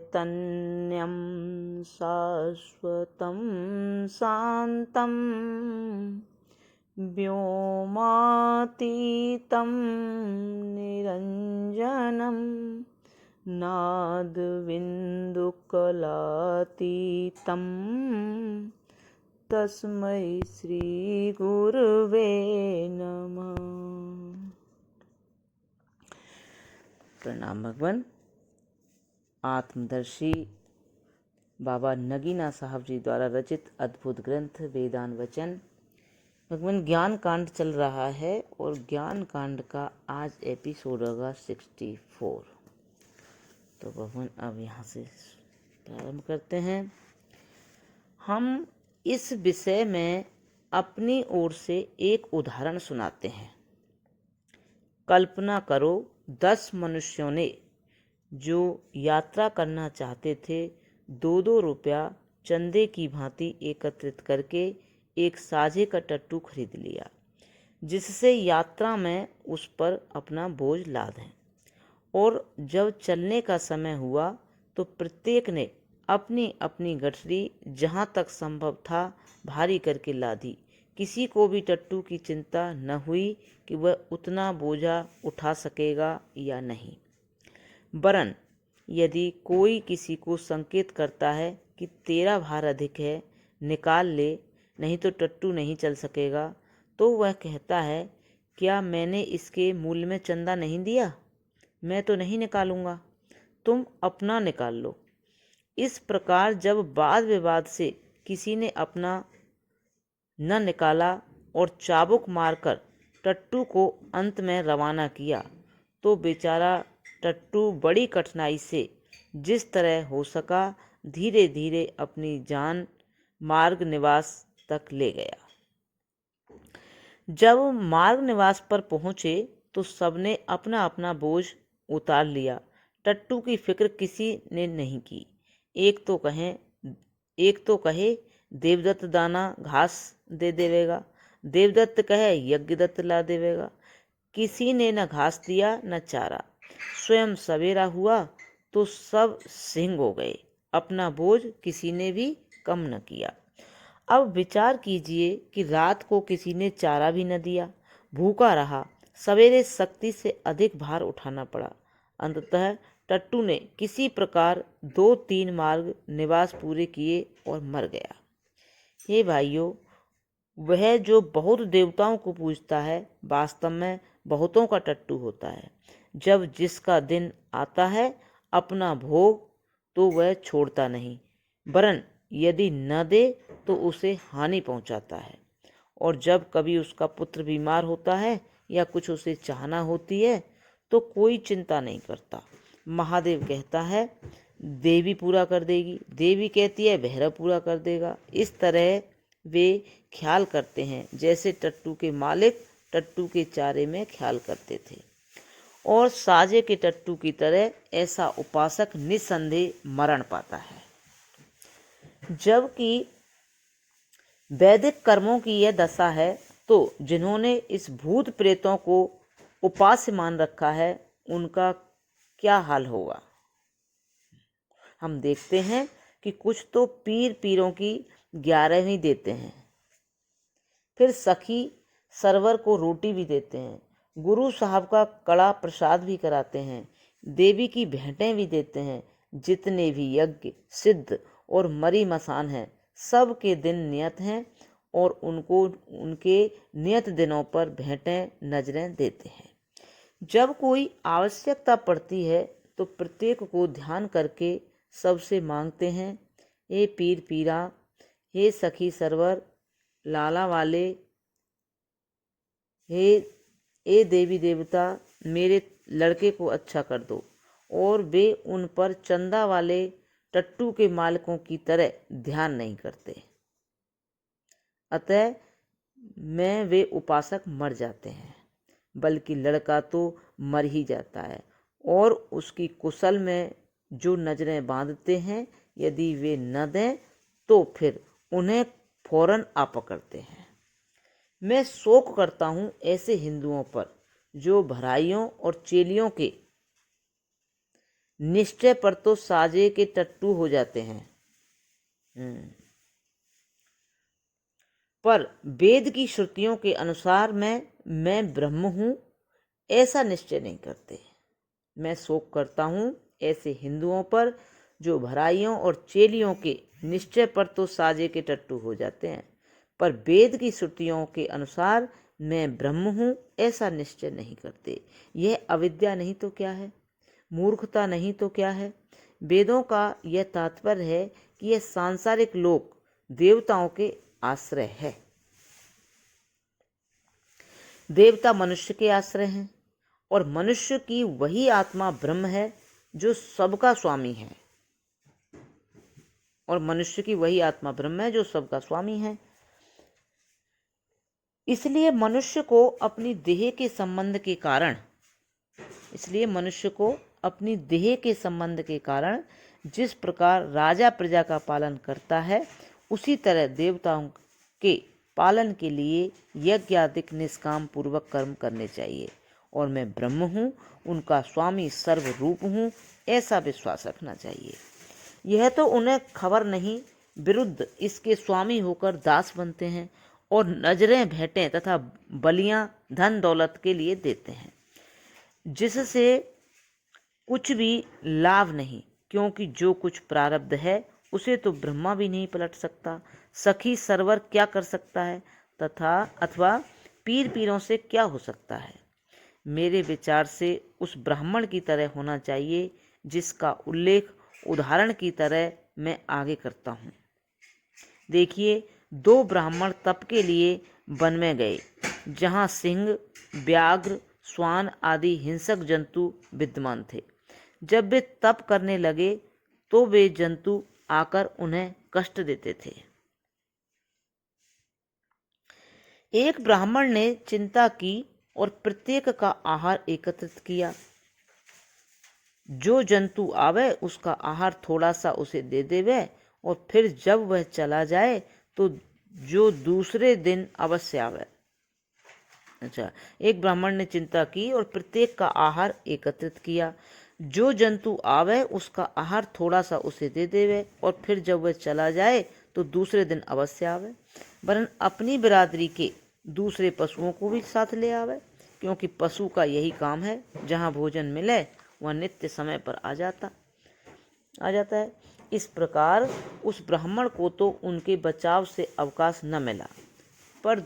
चैतन्यं शाश्वतं शान्तं व्योमातीतं निरञ्जनं नादबिन्दुकलातीतं तस्मै श्रीगुरुवे नमः। प्रणाम भगवान। आत्मदर्शी बाबा नगीना साहब जी द्वारा रचित अद्भुत ग्रंथ वेदांत वचन। भगवान ज्ञान कांड चल रहा है और ज्ञान कांड का आज एपिसोड होगा 64। तो भगवान अब यहाँ से प्रारंभ करते हैं। हम इस विषय में अपनी ओर से एक उदाहरण सुनाते हैं। कल्पना करो 10 मनुष्यों ने जो यात्रा करना चाहते थे 2-2 रुपया चंदे की भांति एकत्रित करके एक साझे का टट्टू खरीद लिया, जिससे यात्रा में उस पर अपना बोझ लादें। और जब चलने का समय हुआ तो प्रत्येक ने अपनी अपनी गठरी जहाँ तक संभव था भारी करके लादी। किसी को भी टट्टू की चिंता न हुई कि वह उतना बोझा उठा सकेगा या नहीं। वरन यदि कोई किसी को संकेत करता है कि तेरा भार अधिक है, निकाल ले, नहीं तो टट्टू नहीं चल सकेगा, तो वह कहता है, क्या मैंने इसके मूल्य में चंदा नहीं दिया? मैं तो नहीं निकालूंगा, तुम अपना निकाल लो। इस प्रकार जब वाद विवाद से किसी ने अपना न निकाला और चाबुक मारकर टट्टू को अंत में रवाना किया, तो बेचारा टट्टू बड़ी कठिनाई से जिस तरह हो सका धीरे धीरे अपनी जान मार्ग निवास तक ले गया। जब मार्ग निवास पर पहुंचे तो सबने अपना अपना बोझ उतार लिया। टट्टू की फिक्र किसी ने नहीं की। एक तो कहे देवदत्त दाना घास दे देवेगा, देवदत्त कहे यज्ञदत्त ला देवेगा। किसी ने न घास दिया न चारा। स्वयं सवेरा हुआ तो सब सिंह हो गए। अपना बोझ किसी ने भी कम न किया। अब विचार कीजिए कि रात को किसी ने चारा भी न दिया, भूखा रहा, सवेरे शक्ति से अधिक भार उठाना पड़ा। अंततः टट्टू ने किसी प्रकार 2-3 मार्ग निवास पूरे किए और मर गया। हे भाइयों, वह जो बहुत देवताओं को पूजता है वास्तव में बहुतों का टट्टू होता है। जब जिसका दिन आता है अपना भोग तो वह छोड़ता नहीं, वरन यदि न दे तो उसे हानि पहुंचाता है। और जब कभी उसका पुत्र बीमार होता है या कुछ उसे चाहना होती है तो कोई चिंता नहीं करता। महादेव कहता है देवी पूरा कर देगी, देवी कहती है भैरव पूरा कर देगा। इस तरह वे ख्याल करते हैं जैसे टट्टू के मालिक टट्टू के चारे में ख्याल करते थे। और साजे के टट्टू की तरह ऐसा उपासक निसंदेह मरण पाता है। जबकि वैदिक कर्मों की यह दशा है तो जिन्होंने इस भूत प्रेतों को उपास्य मान रखा है उनका क्या हाल होगा। हम देखते हैं कि कुछ तो पीरों की 11वीं देते हैं, फिर सखी सरवर को रोटी भी देते हैं, गुरु साहब का कड़ा प्रसाद भी कराते हैं, देवी की भेंटें भी देते हैं। जितने भी यज्ञ सिद्ध और मरी मसान हैं सब के दिन नियत हैं और उनको उनके नियत दिनों पर भेंटें नजरें देते हैं। जब कोई आवश्यकता पड़ती है तो प्रत्येक को ध्यान करके सबसे मांगते हैं, हे पीर पीरा, हे सखी सरवर, लाला वाले, हे देवी देवता, मेरे लड़के को अच्छा कर दो। और वे उन पर चंदा वाले टट्टू के मालिकों की तरह ध्यान नहीं करते। अतः में वे उपासक मर जाते हैं, बल्कि लड़का तो मर ही जाता है और उसकी कुशल में जो नजरें बांधते हैं यदि वे न दें तो फिर उन्हें फौरन आ पकड़ते हैं। मैं शोक करता हूँ ऐसे हिंदुओं पर जो भराइयों और चेलियों के निश्चय पर तो साजे के टट्टू हो जाते हैं। पर वेद की श्रुतियों के अनुसार मैं ब्रह्म हूं, ऐसा निश्चय नहीं करते। मैं शोक करता हूं ऐसे हिंदुओं पर जो भराइयों और चेलियों के निश्चय पर तो साजे के टट्टू हो जाते हैं, पर वेद की श्रुतियों के अनुसार मैं ब्रह्म हूं, ऐसा निश्चय नहीं करते। यह अविद्या नहीं तो क्या है, मूर्खता नहीं तो क्या है। वेदों का यह तात्पर्य है कि यह सांसारिक लोक देवताओं के आश्रय है। देवता मनुष्य के आश्रय हैं और मनुष्य की वही आत्मा ब्रह्म है जो सबका स्वामी है। और मनुष्य की वही आत्मा ब्रह्म है जो सबका स्वामी है। इसलिए मनुष्य को अपनी देह के संबंध के कारण जिस प्रकार राजा प्रजा का पालन करता है, उसी तरह देवताओं के पालन के लिए यज्ञादिक निष्काम पूर्वक कर्म करने चाहिए। और मैं ब्रह्म हूँ, उनका स्वामी सर्वरूप हूँ, ऐसा विश्वास रखना चाहिए। यह तो उन्हें खबर नहीं, विरुद्ध इसके स्वामी होकर दास बनते हैं और नजरें भेंटें तथा बलियां धन दौलत के लिए देते हैं, जिससे कुछ भी लाभ नहीं, क्योंकि जो कुछ प्रारब्ध है उसे तो ब्रह्मा भी नहीं पलट सकता, सखी सरवर क्या कर सकता है, अथवा पीर पीरों से क्या हो सकता है। मेरे विचार से उस ब्राह्मण की तरह होना चाहिए जिसका उल्लेख उदाहरण की तरह मैं आगे करता हूँ। देखिए, 2 ब्राह्मण तप के लिए वन में गए, जहाँ सिंह, व्याघ्र, श्वान आदि हिंसक जंतु विद्यमान थे। जब वे तप करने लगे तो वे जंतु आकर उन्हें कष्ट देते थे। एक ब्राह्मण ने चिंता की और प्रत्येक का आहार एकत्रित किया। जो जंतु आवे उसका आहार थोड़ा सा उसे दे देवे, और फिर जब वह चला जाए तो जो दूसरे दिन अवश्य आवे। अच्छा, एक ब्राह्मण ने चिंता की और प्रत्येक का आहार एकत्रित किया। जो जंतु आवे उसका आहार थोड़ा सा उसे दे देवे, और फिर जब वह चला जाए तो दूसरे दिन अवश्य आवे। वरन अपनी बिरादरी के दूसरे पशुओं को भी साथ ले आवे, क्योंकि पशु का यही काम है, जहाँ भोजन मिले वह नित्य समय पर आ जाता है। इस प्रकार उस ब्राह्मण को तो उनके बचाव से अवकाश न मिला, पर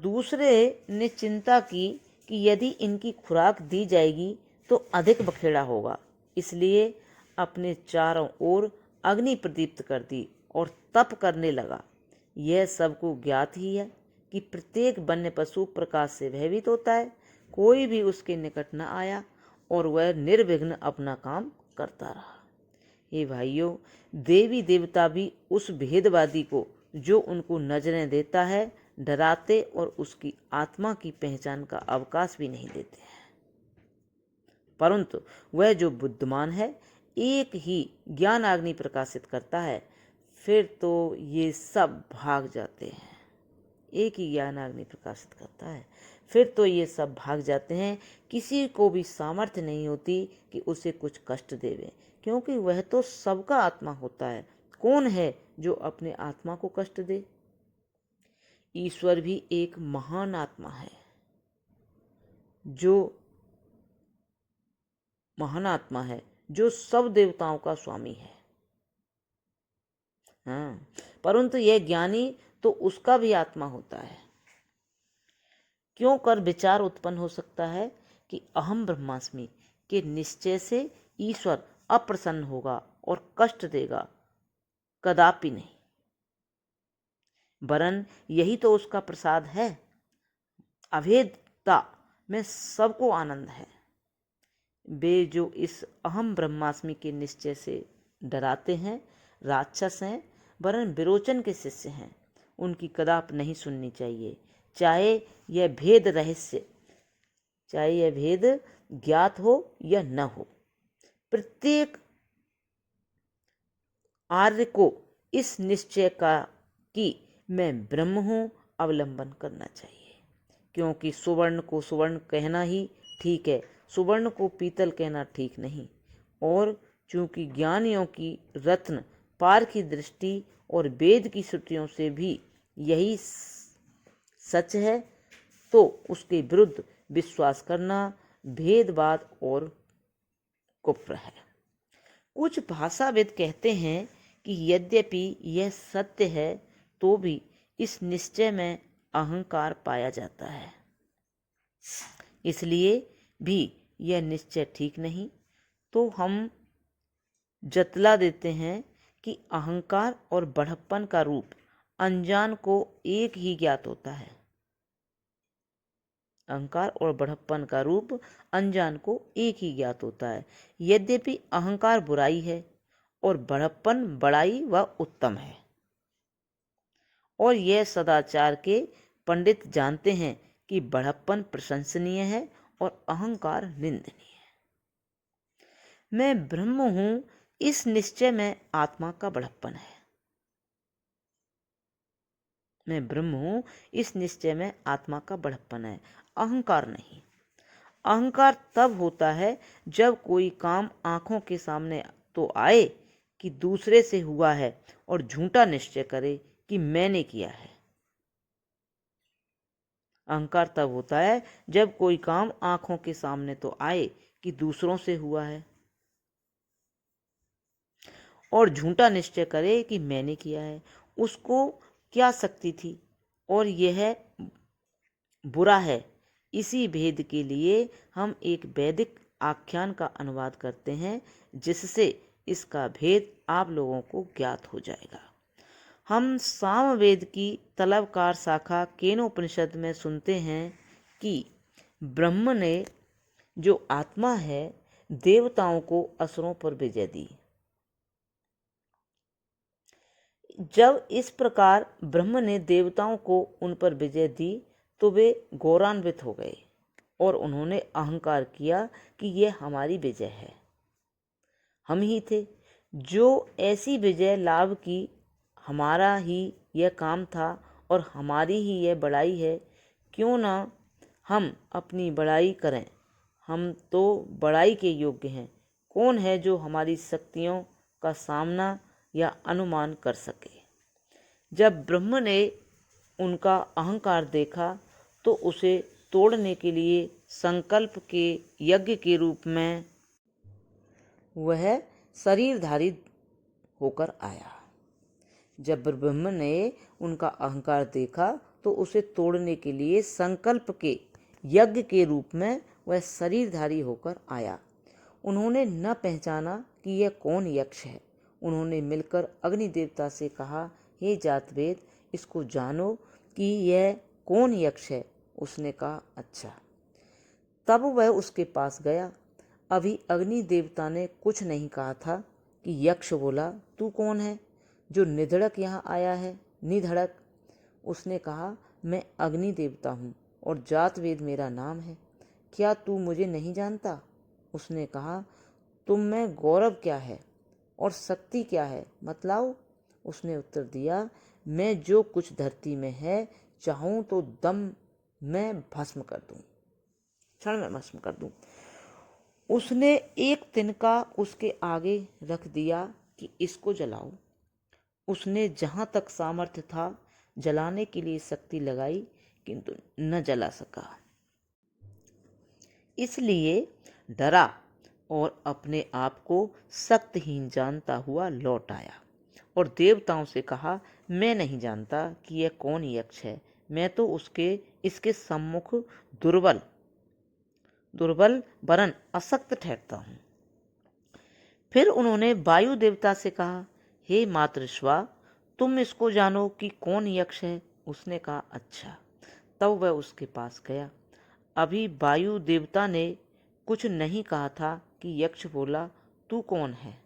दूसरे ने चिंता की कि यदि इनकी खुराक दी जाएगी तो अधिक बखेड़ा होगा, इसलिए अपने चारों ओर अग्नि प्रदीप्त कर दी और तप करने लगा। यह सबको ज्ञात ही है कि प्रत्येक वन्य पशु प्रकाश से भयभीत होता है। कोई भी उसके निकट न आया और वह निर्विघ्न अपना काम करता रहा। हे भाइयों, देवी देवता भी उस भेदवादी को जो उनको नजरें देता है डराते और उसकी आत्मा की पहचान का अवकाश भी नहीं देते हैं। परंतु वह जो बुद्धिमान है एक ही ज्ञान अग्नि प्रकाशित करता है, फिर तो ये सब भाग जाते हैं। एक ही ज्ञान अग्नि प्रकाशित करता है, फिर तो ये सब भाग जाते हैं। किसी को भी सामर्थ्य नहीं होती कि उसे कुछ कष्ट देवे, क्योंकि वह तो सबका आत्मा होता है। कौन है जो अपने आत्मा को कष्ट दे? ईश्वर भी एक महान आत्मा है, जो सब देवताओं का स्वामी है। हाँ, परंतु यह ज्ञानी तो उसका भी आत्मा होता है। क्यों कर विचार उत्पन्न हो सकता है कि अहम ब्रह्मास्मि के निश्चय से ईश्वर अप्रसन्न होगा और कष्ट देगा? कदापि नहीं, वरन यही तो उसका प्रसाद है। अभेदता में सबको आनंद है। वे जो इस अहम ब्रह्मास्मि के निश्चय से डराते हैं राक्षस हैं, वरन विरोचन के शिष्य हैं। उनकी कदापि नहीं सुननी चाहिए, चाहे यह भेद ज्ञात हो या न हो। प्रत्येक आर्य को इस निश्चय का कि मैं ब्रह्म हूँ अवलंबन करना चाहिए। क्योंकि सुवर्ण को सुवर्ण कहना ही ठीक है, सुवर्ण को पीतल कहना ठीक नहीं। और चूंकि ज्ञानियों की रत्न पार की दृष्टि और वेद की श्रुतियों से भी यही सच है, तो उसके विरुद्ध विश्वास करना भेदवाद और कुफ्र है। कुछ भाषाविद कहते हैं कि यद्यपि यह सत्य है तो भी इस निश्चय में अहंकार पाया जाता है, इसलिए भी यह निश्चय ठीक नहीं। तो हम जतला देते हैं कि अहंकार और बड़प्पन का रूप अनजान को एक ही ज्ञात होता है। अहंकार और बड़प्पन का रूप अनजान को एक ही ज्ञात होता है। यद्यपि अहंकार बुराई है और बड़प्पन बड़ाई व उत्तम है, और यह सदाचार के पंडित जानते हैं कि बड़प्पन प्रशंसनीय है और अहंकार निंदनीय है। मैं ब्रह्म हूं, इस निश्चय में आत्मा का बड़प्पन है। मैं ब्रह्म हूं, इस निश्चय में आत्मा का बड़प्पन है, अहंकार नहीं। अहंकार तब होता है जब कोई काम आंखों के सामने तो आए कि दूसरे से हुआ है और झूठा निश्चय करे कि मैंने किया है। अहंकार तब होता है जब कोई काम आंखों के सामने तो आए कि दूसरों से हुआ है और झूठा निश्चय करे कि मैंने किया है। उसको क्या शक्ति थी और यह बुरा है। इसी भेद के लिए हम एक वैदिक आख्यान का अनुवाद करते हैं, जिससे इसका भेद आप लोगों को ज्ञात हो जाएगा। हम सामवेद की तलवकार शाखा केनोपनिषद में सुनते हैं कि ब्रह्म ने, जो आत्मा है, देवताओं को असुरों पर विजय दी। जब इस प्रकार ब्रह्म ने देवताओं को उन पर विजय दी तो वे गौरवान्वित हो गए और उन्होंने अहंकार किया कि यह हमारी विजय है, हम ही थे जो ऐसी विजय लाभ की, हमारा ही यह काम था और हमारी ही यह बड़ाई है। क्यों ना हम अपनी बड़ाई करें, हम तो बड़ाई के योग्य हैं। कौन है जो हमारी शक्तियों का सामना या अनुमान कर सके। जब ब्रह्म ने उनका अहंकार देखा तो उसे तोड़ने के लिए संकल्प के यज्ञ के रूप में वह शरीरधारी होकर आया। जब ब्रह्म ने उनका अहंकार देखा तो उसे तोड़ने के लिए संकल्प के यज्ञ के रूप में वह शरीरधारी होकर आया। उन्होंने न पहचाना कि यह कौन यक्ष है। उन्होंने मिलकर अग्नि देवता से कहा, हे जातवेद, इसको जानो कि यह कौन यक्ष है। उसने कहा, अच्छा। तब वह उसके पास गया। अभी अग्नि देवता ने कुछ नहीं कहा था कि यक्ष बोला, तू कौन है जो निधड़क यहाँ आया है। निधड़क, उसने कहा, मैं अग्नि देवता हूँ और जातवेद मेरा नाम है। क्या तू मुझे नहीं जानता। उसने कहा, तुम में गौरव क्या है और शक्ति क्या है, बतलाओ। उसने उत्तर दिया, मैं जो कुछ धरती में है चाहूँ तो दम में भस्म कर दूँ, क्षण में भस्म कर दूँ। उसने एक तिनका उसके आगे रख दिया कि इसको जलाओ। उसने जहाँ तक सामर्थ्य था जलाने के लिए शक्ति लगाई, किंतु न जला सका। इसलिए डरा और अपने आप को शक्तिहीन जानता हुआ लौट आया और देवताओं से कहा, मैं नहीं जानता कि यह कौन यक्ष है। मैं तो इसके सम्मुख दुर्बल वरन अशक्त ठहरता हूँ। फिर उन्होंने वायु देवता से कहा, हे मातृश्वा, तुम इसको जानो कि कौन यक्ष है। उसने कहा, अच्छा। तब वह उसके पास गया। अभी वायु देवता ने कुछ नहीं कहा था कि यक्ष बोला, तू कौन है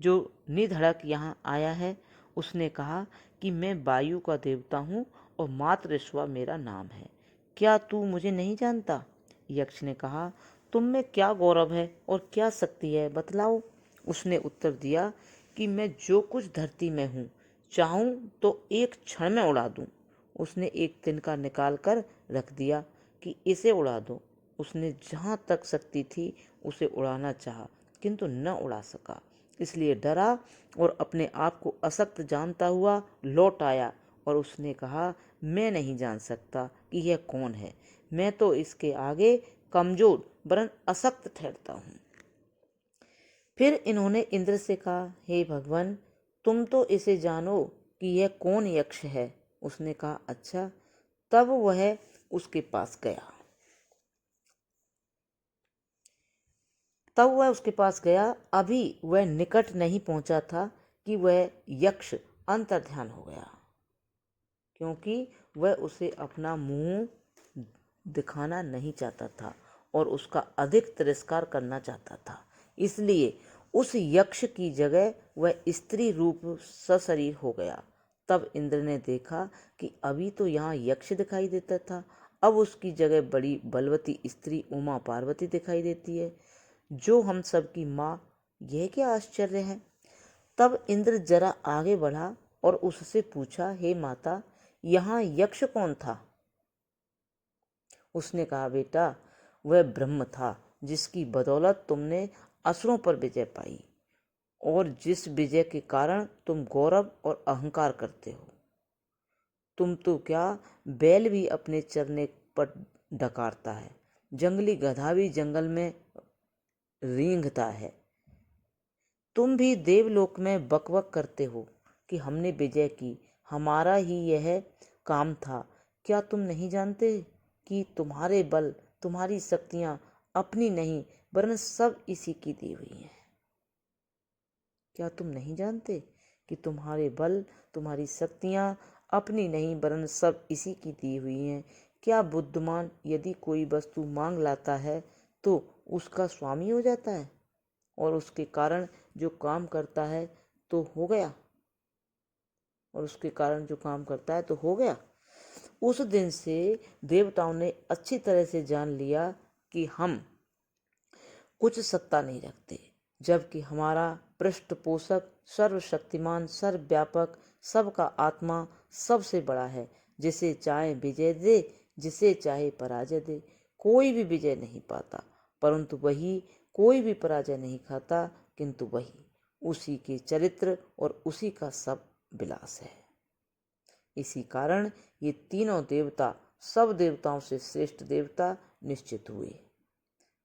जो निधड़क यहाँ आया है। उसने कहा कि मैं वायु का देवता हूँ और मातृश्वा मेरा नाम है। क्या तू मुझे नहीं जानता। यक्ष ने कहा, तुम में क्या गौरव है और क्या शक्ति है, बतलाओ। उसने उत्तर दिया कि मैं जो कुछ धरती में हूँ चाहूँ तो एक क्षण में उड़ा दूँ। उसने एक तिनका निकाल कर रख दिया कि इसे उड़ा दो। उसने जहाँ तक शक्ति थी उसे उड़ाना चाहा, किंतु न उड़ा सका। इसलिए डरा और अपने आप को अशक्त जानता हुआ लौट आया और उसने कहा, मैं नहीं जान सकता कि यह कौन है। मैं तो इसके आगे कमजोर वरन अशक्त ठहरता हूँ। फिर इन्होंने इंद्र से कहा, हे भगवान, तुम तो इसे जानो कि यह कौन यक्ष है। उसने कहा, अच्छा। तब वह उसके पास गया। अभी वह निकट नहीं पहुंचा था कि वह यक्ष अंतर्ध्यान हो गया, क्योंकि वह उसे अपना मुंह दिखाना नहीं चाहता था और उसका अधिक तिरस्कार करना चाहता था। इसलिए उस यक्ष की जगह वह स्त्री रूप सशरीर हो गया। तब इंद्र ने देखा कि अभी तो यहाँ यक्ष दिखाई देता था, अब उसकी जगह बड़ी बलवती स्त्री उमा पार्वती दिखाई देती है, जो हम सब की माँ। यह क्या आश्चर्य है। तब इंद्र जरा आगे बढ़ा और उससे पूछा, हे माता, यहाँ यक्ष कौन था। उसने कहा, बेटा, वह ब्रह्म था जिसकी बदौलत तुमने असुरों पर विजय पाई और जिस विजय के कारण तुम गौरव और अहंकार करते हो। तुम तो क्या, बैल भी अपने चरने पर डकारता है, जंगली गधा भी जंगल में रेंगता है। तुम भी देवलोक में बकबक करते हो कि हमने विजय की, हमारा ही यह काम था। क्या तुम नहीं जानते कि तुम्हारे बल, तुम्हारी शक्तियां अपनी नहीं वरन सब इसी की दी हुई हैं। क्या तुम नहीं जानते कि तुम्हारे बल, तुम्हारी शक्तियां अपनी नहीं वरन सब इसी की दी हुई हैं। क्या बुद्धिमान यदि कोई वस्तु मांग लाता है तो उसका स्वामी हो जाता है और उसके कारण जो काम करता है तो हो गया उस दिन से देवताओं ने अच्छी तरह से जान लिया कि हम कुछ सत्ता नहीं रखते, जबकि हमारा पृष्ठपोषक सर्वशक्तिमान, सर्वव्यापक, सबका आत्मा सबसे बड़ा है, जिसे चाहे विजय दे, जिसे चाहे पराजय दे। कोई भी विजय नहीं पाता, परंतु वही कोई भी पराजय नहीं खाता, किंतु वही उसी के चरित्र और उसी का सब विलास है। इसी कारण ये तीनों देवता सब देवताओं से श्रेष्ठ देवता निश्चित हुए,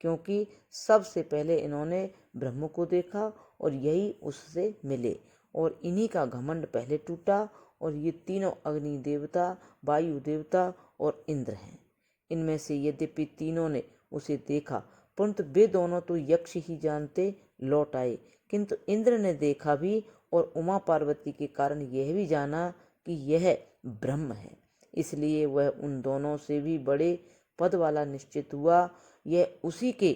क्योंकि सबसे पहले इन्होंने ब्रह्म को देखा और यही उससे मिले, और इन्हीं का घमंड पहले टूटा। और ये तीनों अग्नि देवता, वायु देवता और इंद्र हैं। इनमें से यद्यपि तीनों ने उसे देखा, परंतु वे दोनों तो यक्ष ही जानते लौट आए, किंतु इंद्र ने देखा भी और उमा पार्वती के कारण यह भी जाना कि यह ब्रह्म है। इसलिए वह उन दोनों से भी बड़े पद वाला निश्चित हुआ। यह उसी के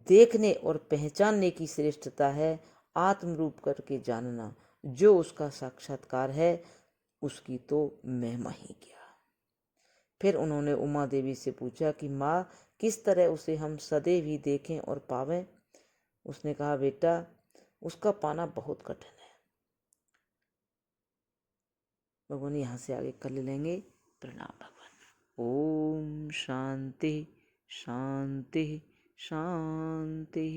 देखने और पहचानने की श्रेष्ठता है। आत्म रूप करके जानना जो उसका साक्षात्कार है, उसकी तो महिमा ही क्या। फिर उन्होंने उमा देवी से पूछा कि माँ, किस तरह उसे हम सदैव ही देखें और पावें। उसने कहा, बेटा, उसका पाना बहुत कठिन है। भगवान यहाँ से आगे कल लेंगे। प्रणाम भगवान। ओम शांति शांति शांति।